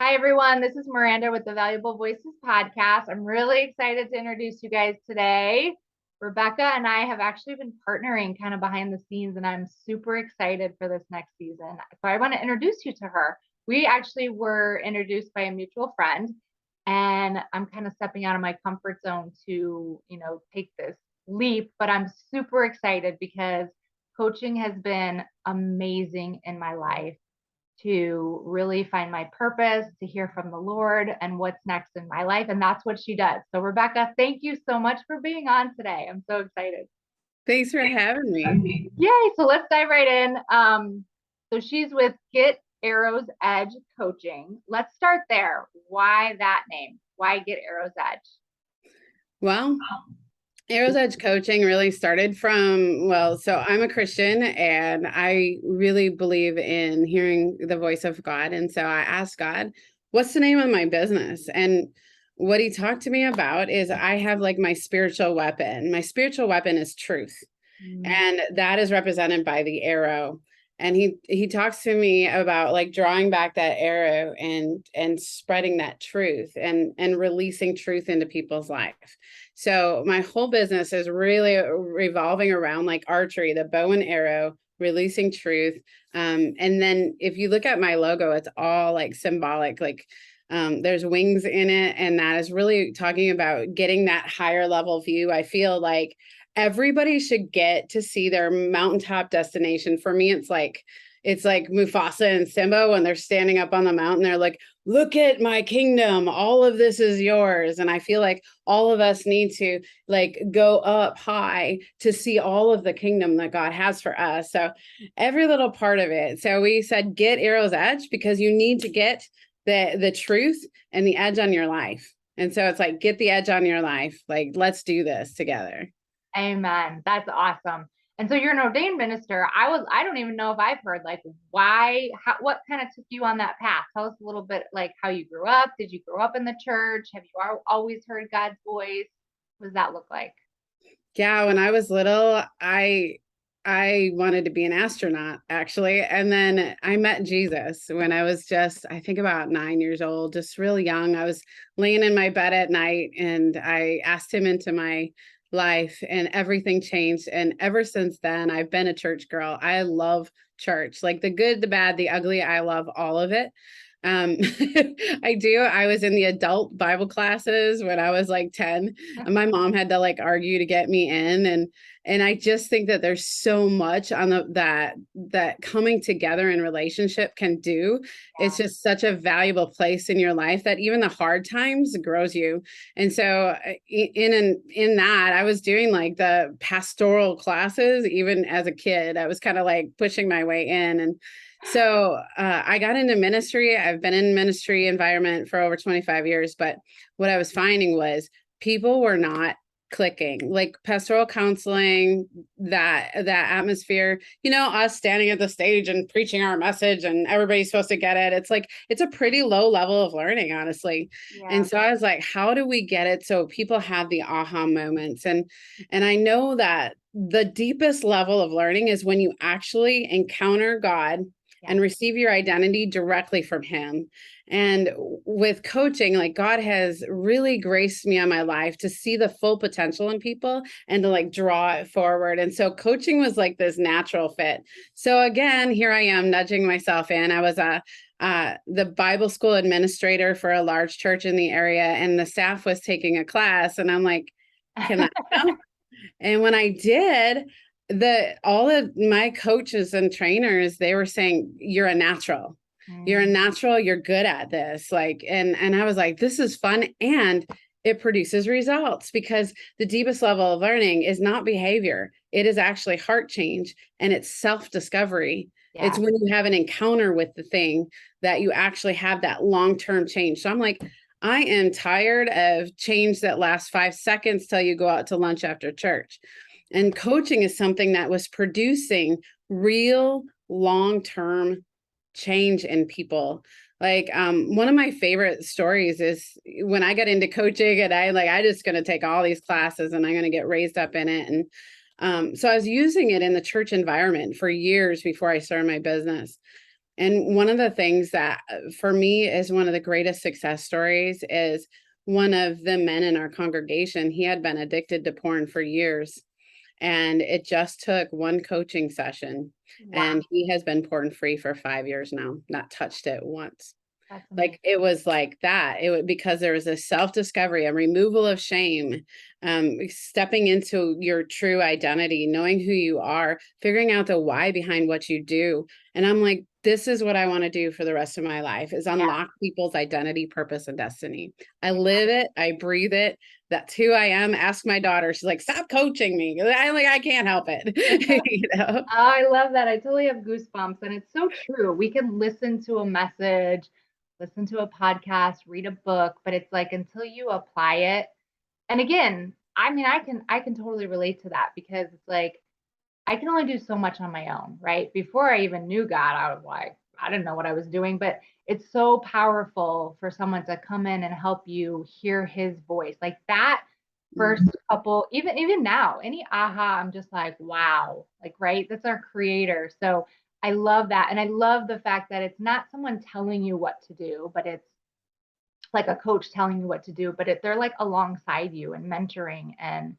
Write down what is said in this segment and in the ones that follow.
Hi, everyone. This is Miranda with the Valuable Voices podcast. I'm really excited to introduce you guys today. Rebecca and I have actually been partnering kind of behind the scenes, and I'm super excited for this next season. So I want to introduce you to her. We actually were introduced by a mutual friend, and I'm kind of stepping out of my comfort zone to, take this leap, but I'm super excited because coaching has been amazing in my life to really find my purpose, to hear from the Lord and what's next in my life. And that's what she does. So, Rebecca, thank you so much for being on today. I'm so excited. Thanks for having me. Yay. So, let's dive right in. So, she's with Get Arrow's Edge Coaching. Let's start there. Why that name? Why Get Arrow's Edge? Well, Arrow's Edge coaching really started so I'm a Christian and I really believe in hearing the voice of God. And so I asked God, what's the name of my business? And what he talked to me about is I have like my spiritual weapon. My spiritual weapon is truth. And that is represented by the arrow. And he talks to me about like drawing back that arrow and spreading that truth and releasing truth into people's life. So my whole business is really revolving around like archery, the bow and arrow, releasing truth. And then if you look at my logo, it's all like symbolic, like there's wings in it, and that is really talking about getting that higher level view. I feel like everybody should get to see their mountaintop destination. For me, it's like Mufasa and Simba when they're standing up on the mountain. They're like, look at my kingdom. All of this is yours. And I feel like all of us need to like go up high to see all of the kingdom that God has for us. So every little part of it. So we said, get Arrow's Edge because you need to get the truth and the edge on your life. And so it's like, get the edge on your life. Like, let's do this together. Amen. That's awesome. And so you're an ordained minister. I don't even know if I've heard like why, what kind of took you on that path? Tell us a little bit like how you grew up. Did you grow up in the church? Have you always heard God's voice? What does that look like? Yeah, when I was little, I wanted to be an astronaut actually. And then I met Jesus when I was just, I think about 9 years old, just really young. I was laying in my bed at night and I asked him into my life and everything changed. And ever since then, I've been a church girl. I love church, like the good, the bad, the ugly. I love all of it. Um, I do. I was in the adult Bible classes when I was like 10. And my mom had to like argue to get me in. And I just think that there's so much on that coming together in relationship can do. It's just such a valuable place in your life that even the hard times grows you. And so in that, I was doing like the pastoral classes even as a kid. I was kind of like pushing my way in. And so I got into ministry. I've been in ministry environment for over 25 years, but what I was finding was people were not clicking, like pastoral counseling, that atmosphere, us standing at the stage and preaching our message and everybody's supposed to get it. It's like it's a pretty low level of learning, honestly. Yeah. And so I was like, how do we get it so people have the aha moments? And I know that the deepest level of learning is when you actually encounter God and receive your identity directly from him. And with coaching, like God has really graced me on my life to see the full potential in people and to like draw it forward. And so coaching was like this natural fit. So again, here I am nudging myself in. I was the Bible school administrator for a large church in the area, and the staff was taking a class, and I'm like, can I come? And when I did, all of my coaches and trainers, they were saying, you're a natural. You're a natural, you're good at this. Like, and I was like, this is fun. And it produces results because the deepest level of learning is not behavior. It is actually heart change and it's self-discovery. Yeah. It's when you have an encounter with the thing that you actually have that long-term change. So I'm like, I am tired of change that lasts 5 seconds till you go out to lunch after church. And coaching is something that was producing real long-term change in people. Like one of my favorite stories is when I got into coaching and I just going to take all these classes and I'm going to get raised up in it. And so I was using it in the church environment for years before I started my business. And one of the things that for me is one of the greatest success stories is one of the men in our congregation. He had been addicted to porn for years. And it just took one coaching session. Wow. And he has been porn free for 5 years now, not touched it once. That's amazing. Like it was like that. It was because there was a self-discovery, a removal of shame, stepping into your true identity, knowing who you are, figuring out the why behind what you do. And I'm like, this is what I want to do for the rest of my life, is unlock people's identity, purpose, and destiny. I live it. I breathe it. That's who I am. Ask my daughter. She's like, stop coaching me. I'm like, I can't help it. You know? Oh, I love that. I totally have goosebumps. And it's so true. We can listen to a message, listen to a podcast, read a book, but it's like until you apply it. And again, I mean, I can totally relate to that because it's like I can only do so much on my own, right? Before I even knew God, I was like, I didn't know what I was doing, but it's so powerful for someone to come in and help you hear his voice. Like that first couple, even now, any aha, I'm just like, wow, like, right? That's our creator. So I love that. And I love the fact that it's not someone telling you what to do, but it's like a coach telling you what to do, but they're like alongside you and mentoring and,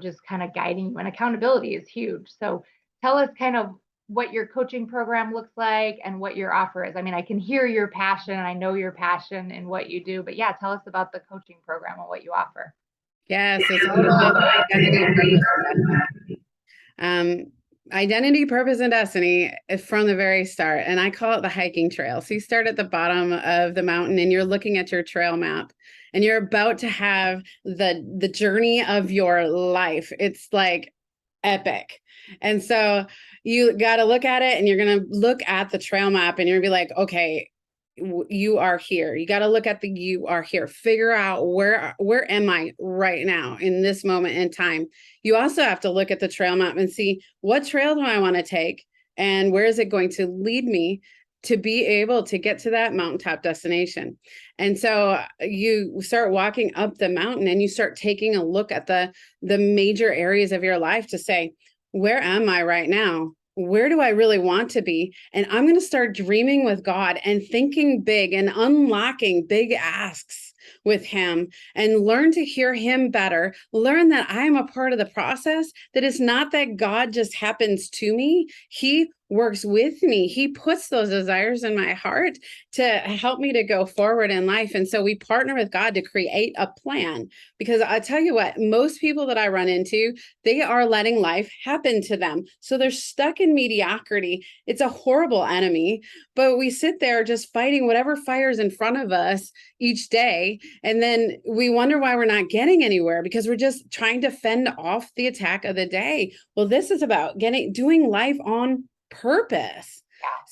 just kind of guiding you. And accountability is huge. So tell us kind of what your coaching program looks like and what your offer is. I mean, I can hear your passion. I know your passion in what you do, but yeah, tell us about the coaching program and what you offer. Yes, it's all about identity, purpose, and destiny. Identity, purpose, and destiny from the very start. And I call it the hiking trail. So you start at the bottom of the mountain and you're looking at your trail map and you're about to have the journey of your life. It's like epic. And so you got to look at it and you're going to look at the trail map and you're going to be like, okay, you are here. You got to look at the you are here. Figure out where am I right now in this moment in time. You also have to look at the trail map and see what trail do I want to take and where is it going to lead me to be able to get to that mountaintop destination. And so you start walking up the mountain and you start taking a look at the major areas of your life to say, where am I right now? Where do I really want to be? And I'm going to start dreaming with God and thinking big and unlocking big asks with him and learn to hear him better. Learn that I am a part of the process, that it's not that God just happens to me. He works with me. He puts those desires in my heart to help me to go forward in life. And so we partner with God to create a plan, because I tell you what, most people that I run into, they are letting life happen to them. So they're stuck in mediocrity. It's a horrible enemy, but we sit there just fighting whatever fires in front of us each day. And then we wonder why we're not getting anywhere, because we're just trying to fend off the attack of the day. Well, this is about doing life on purpose.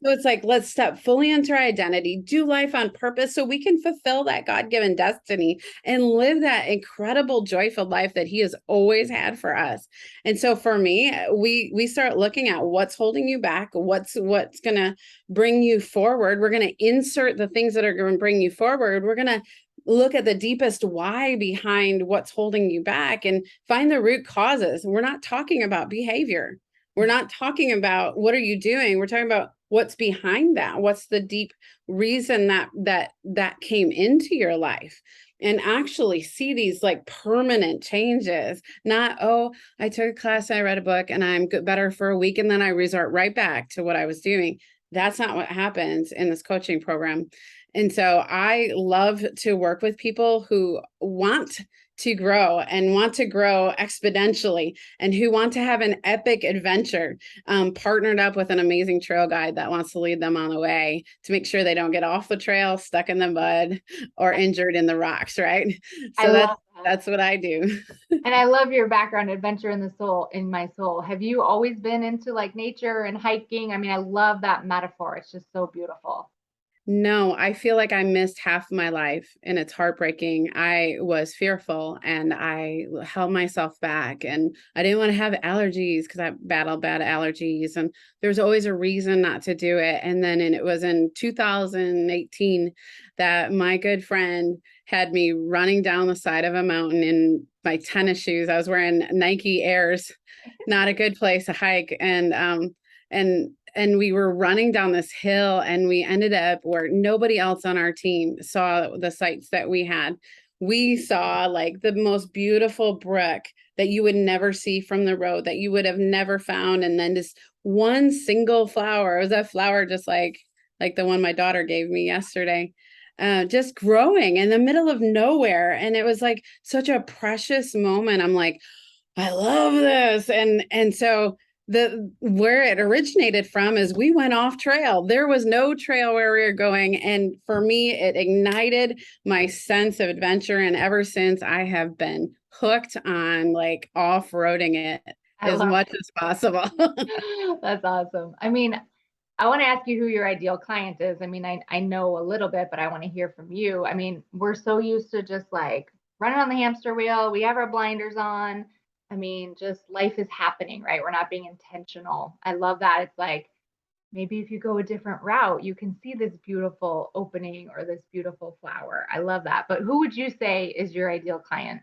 So it's like, let's step fully into our identity, do life on purpose so we can fulfill that God-given destiny and live that incredible, joyful life that he has always had for us. And so for me, we start looking at what's holding you back, what's going to bring you forward. We're going to insert the things that are going to bring you forward. We're going to look at the deepest why behind what's holding you back and find the root causes. We're not talking about behavior. We're not talking about what are you doing. We're talking about what's behind that. What's the deep reason that came into your life, and actually see these like permanent changes. Not, oh, I took a class, I read a book, and I'm better for a week, and then I resort right back to what I was doing. That's not what happens in this coaching program. And so I love to work with people who want to grow and want to grow exponentially and who want to have an epic adventure, partnered up with an amazing trail guide that wants to lead them on the way to make sure they don't get off the trail, stuck in the mud, or injured in the rocks, right? So that's what I do. And I love your background, adventure in the soul, in my soul. Have you always been into like nature and hiking? I mean, I love that metaphor. It's just so beautiful. No, I feel like I missed half my life and it's heartbreaking. I was fearful and I held myself back, and I didn't want to have allergies because I battled bad allergies, and there's always a reason not to do it. And then it was in 2018 that my good friend had me running down the side of a mountain in my tennis shoes. I was wearing Nike Airs, not a good place to hike. And we were running down this hill, and we ended up where nobody else on our team saw the sights that we had. We saw like the most beautiful brook that you would never see from the road, that you would have never found. And then just one single flower, it was a flower just like the one my daughter gave me yesterday, just growing in the middle of nowhere. And it was like such a precious moment. I'm like, I love this. And so the where it originated from is we went off trail. There was no trail where we were going. And for me, it ignited my sense of adventure. And ever since, I have been hooked on like off-roading it I as love much as possible. it. That's awesome. I mean, I want to ask you who your ideal client is. I mean, I know a little bit, but I want to hear from you. I mean, we're so used to just like running on the hamster wheel. We have our blinders on. I mean, just life is happening, right? We're not being intentional. I love that. It's like maybe if you go a different route, you can see this beautiful opening or this beautiful flower. I love that. But who would you say is your ideal client?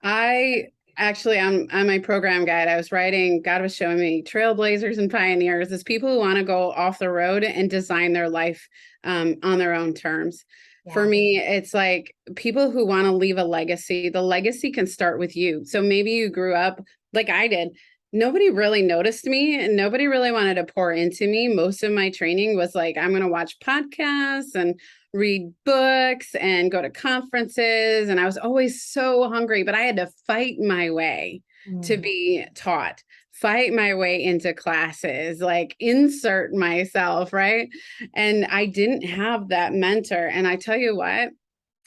I actually, I'm my program guide. I was writing, God was showing me trailblazers and pioneers as people who want to go off the road and design their life on their own terms. For Yeah. me, it's like people who want to leave a legacy. The legacy can start with you. So maybe you grew up like I did. Nobody really noticed me and nobody really wanted to pour into me. Most of my training was like, I'm going to watch podcasts and read books and go to conferences. And I was always so hungry, but I had to fight my way to Mm. be taught, fight my way into classes, like insert myself, right? And I didn't have that mentor. And I tell you what,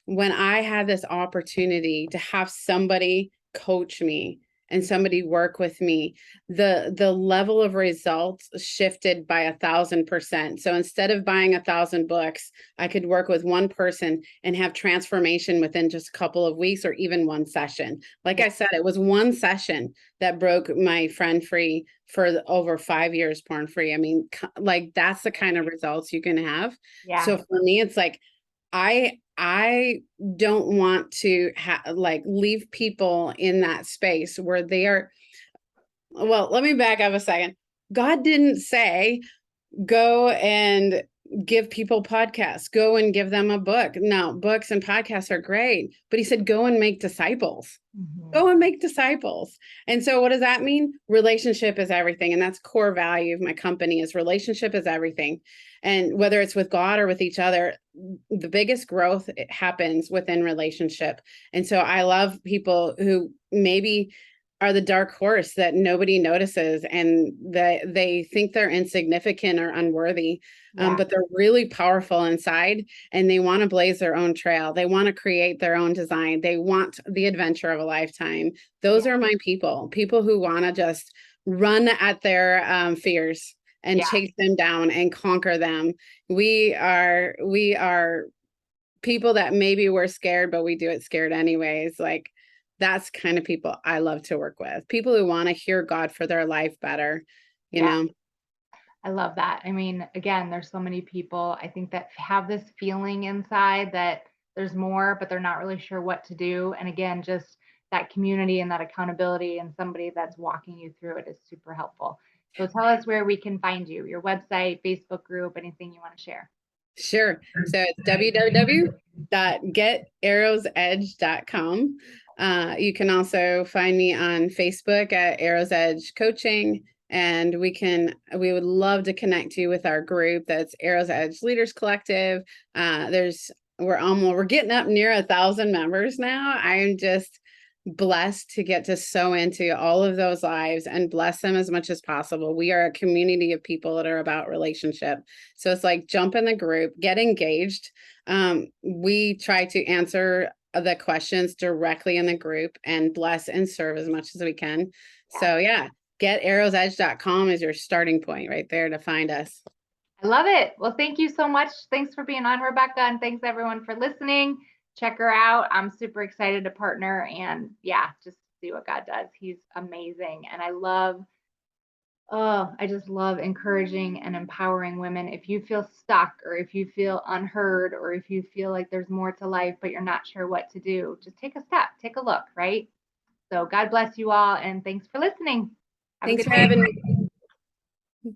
when I had this opportunity to have somebody coach me and somebody work with me, the level of results shifted by 1,000%. So instead of buying 1,000 books, I could work with one person and have transformation within just a couple of weeks or even one session. Like Yeah. I said, it was one session that broke my friend free for over 5 years porn free. I mean, like that's the kind of results you can have. Yeah. So for me, it's like I don't want to like leave people in that space where they are. Well, let me back up a second. God didn't say go and give people podcasts, go and give them a book. No, books and podcasts are great, but he said go and make disciples. Mhm. Go and make disciples. And so what does that mean? Relationship is everything. And that's core value of my company is relationship is everything. And whether it's with God or with each other, the biggest growth happens within relationship. And so I love people who maybe are the dark horse that nobody notices and that they think they're insignificant or unworthy, Yeah. but they're really powerful inside and they want to blaze their own trail. They want to create their own design. They want the adventure of a lifetime. Those Yeah. are my people who want to just run at their fears and Yeah. chase them down and conquer them. We are people that maybe we're scared, but we do it scared anyways. Like that's kind of people I love to work with. People who want to hear God for their life better, you Yeah. know. I love that. I mean, again, there's so many people I think that have this feeling inside that there's more, but they're not really sure what to do. And again, just that community and that accountability and somebody that's walking you through it is super helpful. So tell us where we can find you, your website, Facebook group, anything you want to share. Sure. So it's www.getarrowsedge.com. You can also find me on Facebook at Arrows Edge Coaching. And we would love to connect you with our group that's Arrows Edge Leaders Collective. We're getting up near 1,000 members now. I'm just blessed to get to sow into all of those lives and bless them as much as possible. We are a community of people that are about relationship. So it's like jump in the group, get engaged. We try to answer the questions directly in the group and bless and serve as much as we can. So yeah, getarrowsedge.com is your starting point right there to find us. I love it. Well, thank you so much. Thanks for being on, Rebecca. And thanks everyone for listening. Check her out. I'm super excited to partner and yeah, just see what God does. He's amazing. And I just love encouraging and empowering women. If you feel stuck or if you feel unheard or if you feel like there's more to life, but you're not sure what to do, just take a step, take a look, right? So God bless you all. And thanks for listening. Have a Thanks good for day. having me.